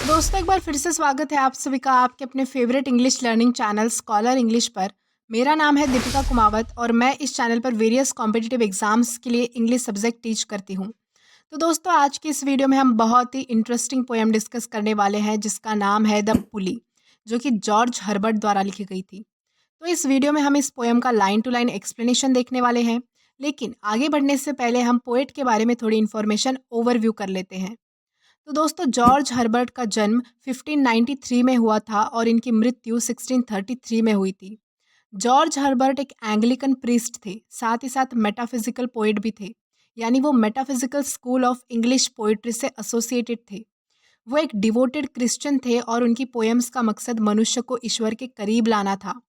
तो दोस्तों एक बार फिर से स्वागत है आप सभी का आपके अपने favourite English learning channel scholar English पर। मेरा नाम है दीपिका कुमावत और मैं इस चैनल पर वेरियस कॉम्पिटिटिव एग्जाम्स के लिए इंग्लिश सब्जेक्ट टीच करती हूँ। तो दोस्तों आज की इस वीडियो में हम बहुत ही इंटरेस्टिंग पोएम डिस्कस करने वाले हैं जिसका नाम है द पुली, जो कि जॉर्ज हर्बर्ट द्वारा लिखी गई थी। तो इस वीडियो में हम इस पोएम का लाइन टू लाइन एक्सप्लेनेशन देखने वाले हैं, लेकिन आगे बढ़ने से पहले हम पोएट के बारे में थोड़ी इन्फॉर्मेशन ओवरव्यू कर लेते हैं। तो दोस्तों जॉर्ज हर्बर्ट का जन्म 1593 में हुआ था और इनकी मृत्यु 1633 में हुई थी। जॉर्ज हर्बर्ट एक एंग्लिकन प्रीस्ट थे, साथ ही साथ मेटाफिजिकल पोएट भी थे, यानी वो metaphysical school of English poetry से एसोसिएटेड थे। वो एक डिवोटेड क्रिश्चियन थे और उनकी पोएम्स का मकसद मनुष्य को ईश्वर के करीब लाना था।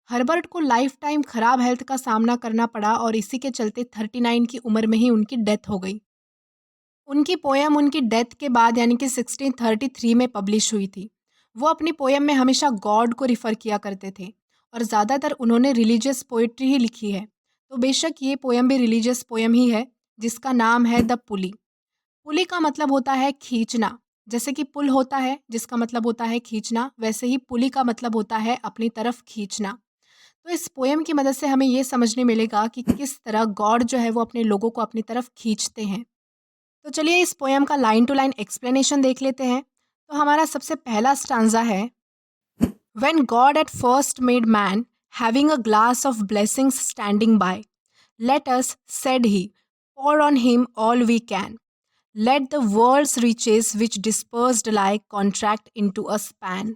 हर्बर्ट को लाइफ टाइम खराब हेल्थ का सामना करना पड़ा और इसी के चलते 39 की उम्र में ही उनकी डेथ हो गई। उनकी पोयम उनकी डेथ के बाद यानी कि 1633 में पब्लिश हुई थी। वो अपनी पोयम में हमेशा गॉड को रिफ़र किया करते थे और ज़्यादातर उन्होंने रिलीजियस पोइट्री ही लिखी है। तो बेशक ये पोयम भी रिलीजियस पोयम ही है जिसका नाम है द पुली। पुली का मतलब होता है खींचना। जैसे कि पुल होता है जिसका मतलब होता है खींचना, वैसे ही पुली का मतलब होता है अपनी तरफ खींचना। तो इस पोयम की मदद से हमें ये समझने मिलेगा कि किस तरह गॉड जो है वो अपने लोगों को अपनी तरफ खींचते हैं। तो चलिए इस पोयम का लाइन टू लाइन एक्सप्लेनेशन देख लेते हैं। तो हमारा सबसे पहला स्टांजा है, When God at first made man, having a glass of blessings standing by, let us, said he, pour on him all we can. Let the world's riches which dispersed lie contract into a span.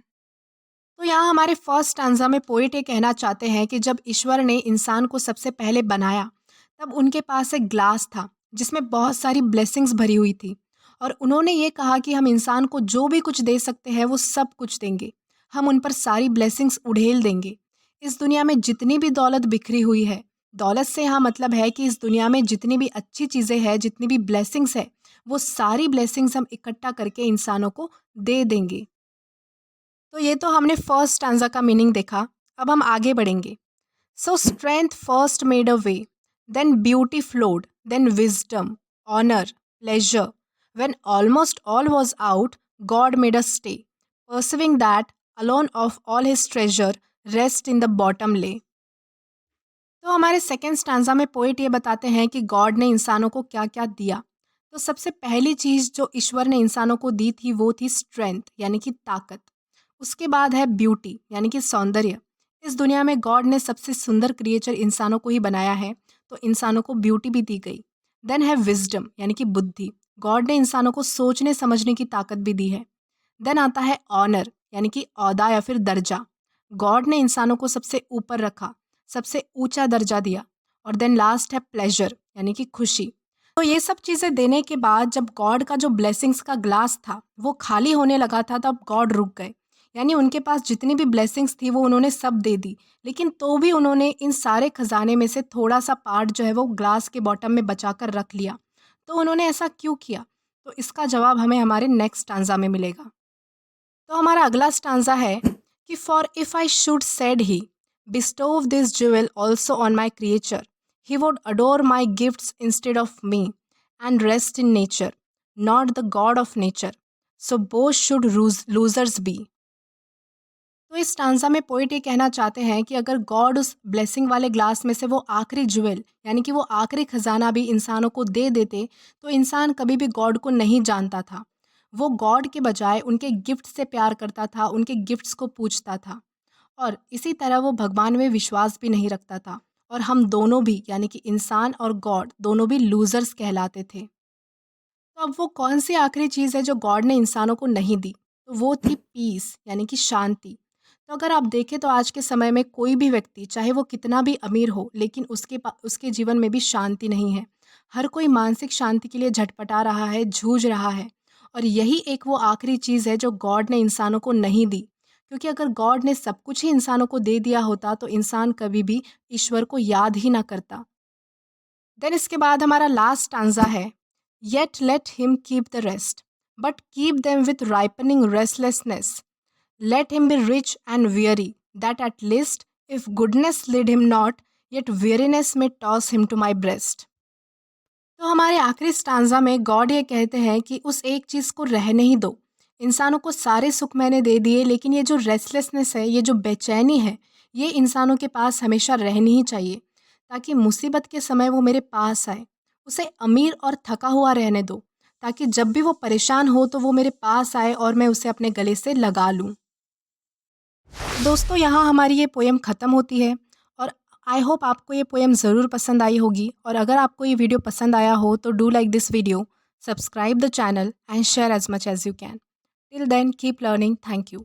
तो यहाँ हमारे first stanza में poet ये कहना चाहते हैं कि जब ईश्वर ने इंसान को सबसे पहले बनाया, तब उनके पास एक ग्लास था जिसमें बहुत सारी ब्लेसिंग्स भरी हुई थी और उन्होंने ये कहा कि हम इंसान को जो भी कुछ दे सकते हैं वो सब कुछ देंगे, हम उन पर सारी ब्लेसिंग्स उड़ेल देंगे। इस दुनिया में जितनी भी दौलत बिखरी हुई है, दौलत से यहाँ मतलब है कि इस दुनिया में जितनी भी अच्छी चीज़ें हैं, जितनी भी ब्लेसिंग्स है, वो सारी ब्लेसिंग्स हम इकट्ठा करके इंसानों को दे देंगे। तो ये तो हमने फर्स्ट स्टैंजा का मीनिंग देखा। अब हम आगे बढ़ेंगे। So strength first made a way, then beauty flowed, then wisdom, honour, pleasure. When almost all was out, God made us stay, perceiving that alone of all his treasure rest in the bottom lay. तो हमारे second stanza में poet ये बताते हैं कि God ने इंसानों को क्या क्या दिया। तो सबसे पहली चीज़ जो ईश्वर ने इंसानों को दी थी वो थी स्ट्रेंथ यानी कि ताकत। उसके बाद है ब्यूटी यानी कि सौंदर्य। इस दुनिया में गॉड ने सबसे सुंदर क्रिएचर इंसानों को ही बनाया है, तो इंसानों को ब्यूटी भी दी गई। देन है विजडम यानी कि बुद्धि। गॉड ने इंसानों को सोचने समझने की ताकत भी दी है। देन आता है ऑनर यानी कि औहदा या फिर दर्जा। गॉड ने इंसानों को सबसे ऊपर रखा, सबसे ऊंचा दर्जा दिया। और देन लास्ट है प्लेजर यानी कि खुशी। तो ये सब चीज़ें देने के बाद जब गॉड का जो ब्लेसिंग्स का ग्लास था वो खाली होने लगा था, तब गॉड रुक गए। यानी उनके पास जितनी भी ब्लेसिंग्स थी वो उन्होंने सब दे दी, लेकिन तो भी उन्होंने इन सारे खजाने में से थोड़ा सा पार्ट जो है वो ग्लास के बॉटम में बचा कर रख लिया। तो उन्होंने ऐसा क्यों किया? तो इसका जवाब हमें हमारे नेक्स्ट स्टांजा में मिलेगा। तो हमारा अगला स्टांजा है कि for if I should said he bestow this jewel also on my creature, he would adore my gifts instead of me and rest in nature, not the god of nature, so both should losers be. तो इस stanza में poet ये कहना चाहते हैं कि अगर God उस ब्लेसिंग वाले ग्लास में से वो आखिरी ज्वेल यानी कि वो आखिरी खजाना भी इंसानों को दे देते, तो इंसान कभी भी गॉड को नहीं जानता था। वो गॉड के बजाय उनके गिफ्ट से प्यार करता था, उनके गिफ्ट्स को पूजता था और इसी तरह वो भगवान में विश्वास भी नहीं रखता था। और हम दोनों भी यानी कि इंसान और गॉड दोनों भी लूजर्स कहलाते थे। तो अब वो कौन सी आखिरी चीज़ है जो गॉड ने इंसानों को नहीं दी? तो वो थी पीस यानी कि शांति। तो अगर आप देखें तो आज के समय में कोई भी व्यक्ति चाहे वो कितना भी अमीर हो, लेकिन उसके जीवन में भी शांति नहीं है। हर कोई मानसिक शांति के लिए झटपटा रहा है, जूझ रहा है। और यही एक वो आखिरी चीज़ है जो गॉड ने इंसानों को नहीं दी, क्योंकि अगर गॉड ने सब कुछ ही इंसानों को दे दिया होता तो इंसान कभी भी ईश्वर को याद ही ना करता। देन इसके बाद हमारा लास्ट स्टांजा है, yet let him keep the rest but keep them with ripening restlessness, let him be rich and weary, that at least if goodness lead him not, yet weariness may toss him to my breast. तो हमारे आखिरी stanza में God ये कहते हैं कि उस एक चीज़ को रहने ही दो, इंसानों को सारे सुख मैंने दे दिए, लेकिन ये जो रेस्टलेसनेस है, ये जो बेचैनी है, ये इंसानों के पास हमेशा रहनी ही चाहिए, ताकि मुसीबत के समय वो मेरे पास आए। उसे अमीर और थका हुआ रहने दो, ताकि जब भी वो परेशान हो तो वो मेरे पास आए और मैं उसे अपने गले से लगा लूँ। दोस्तों, यहाँ हमारी ये पोएम ख़त्म होती है और आई होप आपको ये पोएम ज़रूर पसंद आई होगी, और अगर आपको ये वीडियो पसंद आया हो तो do like this video, subscribe the channel and share as much as you can. Till then keep learning. Thank you.